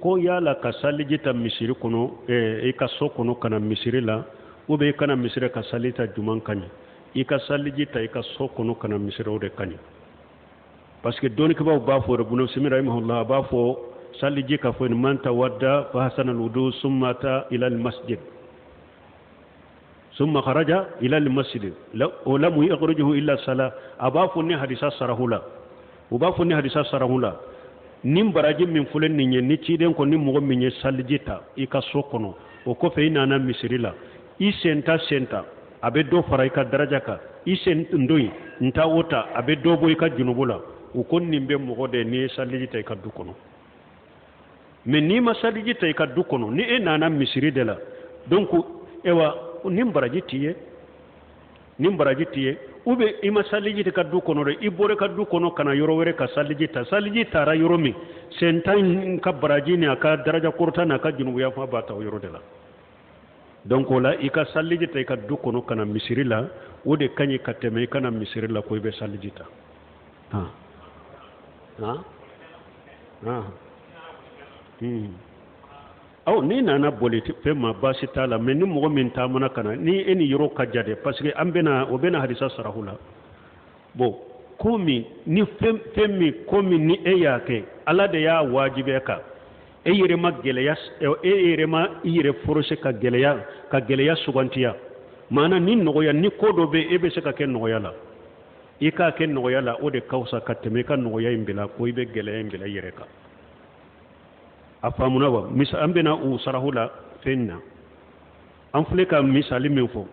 ko yala ka saliji ta misiri kono i ka so kono kana misiri la ou bien i kana misiri ka saliji ta juman kaɲi i ka saliji ta i ka so kono kana misiri o de kaɲi parce que donikibaw b'a fɔ de Ibn Usaymin rahimahullah a b'a fɔ saliji ka fɔ man tawadda fa hasana al-wudu summa ata ila al-masjid ثم خرج إلى المسجد ولم يخرجه إلا الصلاة أبافني حديث سرهولا وبافني حديث سرهولا نيم براجي من فلان نيني نيتشيدن كوني مغو ميني سالجيتا إيكا سوكونو وكوفي نانا مصريلا إي سنتا أبي دو فرايكا درجاكا إي سنتندوي نتا ووتا أبي دو بويكا جنوبولا وكون نيمبي مغو دي ني سالجيتا إيكا دوكونو من نيما سالجيتا إيكا دوكونو ني نانا مصري دلا دونك إيوا nimbaraji tiye ube ima saliji ka du kono re ibore ka du kono kana yoro were ka saliji tara yoro mi sentan ka baraji ne aka daraja kurta na ka junubu ya fa bata yoro de la donc la ika saliji ta ka du kono kana misiri la ode kanyi ka teme kana misiri la ko be saliji ta aw ni nana boliti fe ma basi tala mais ni mogo min tamana kana ni eni yoro kajade parce que ambena obena hadisa sarahula bo komi ni femi komi ni eyake ala de ya wajibe ka eyire ma geleya eyire ma ire forose ka geleya sugantiya mana ni nogoya ni kodo be ebe se ka ken nogoya la ika ken nogoya la o de kausa kateme ka nogoya imbila ko ibe geleya imbila yire ka afamuna wa misa ambena u sarahula fenna an fule ka misali min fo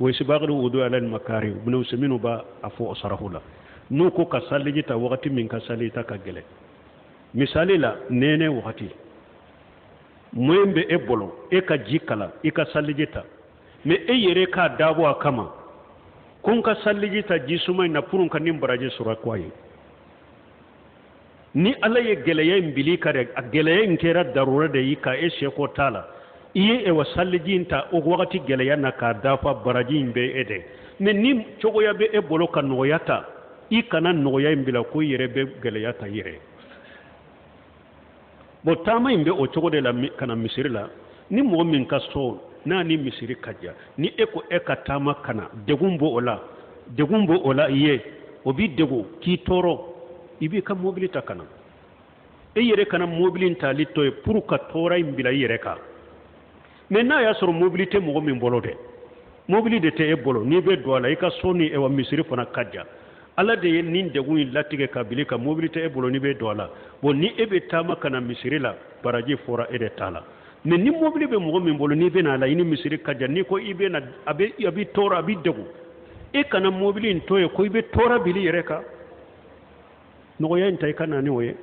wa sibaqru wudu ala al makari ibn Usaymin ba afo sarahula nu ko ka saliji ta wakati min ka salita ka gele misali la nene wakati moyembe e bolo e ka jikala e ka saliji ta me e yere ka dabo akama kun ka saliji ta jisuma na purun ka nimbaraje sura kwaye ni ala ye geleya mbili kare a geleya nkera darura da yi ka eshe ko tala iye e wasalliji nta o wakati geleya na ka dafa baraji mbe ede me ni chogo ya be e bolo ka noyata i kana noya mbila ko yere be geleya ta yere bo tama mbe o chogo de la kana misiri la ni mo min ka so na ni misiri kaja ni eko e ka tama kana degumbo ola iye obi dego ki toro ibi ka mobilita kana e yere kana mobilinta litto e pour ka tora imbila yere ka maintenant ya soro mobilité mo min bolode mobilité te e bolo ni be do ala e ka soni e wa misiri fana kadja ala de nin de gun latige ka bilika mobilité e bolo ni be do ala bon ni e be tama kana misiri la baraji fora e de tala mais ni mobilité be mo min bolo ni be na la ini misiri kadja ni ko ibe na abi tora abi degu e kana mobilin to e ko ibe tora bili yere ka nogoya intay kana ni woye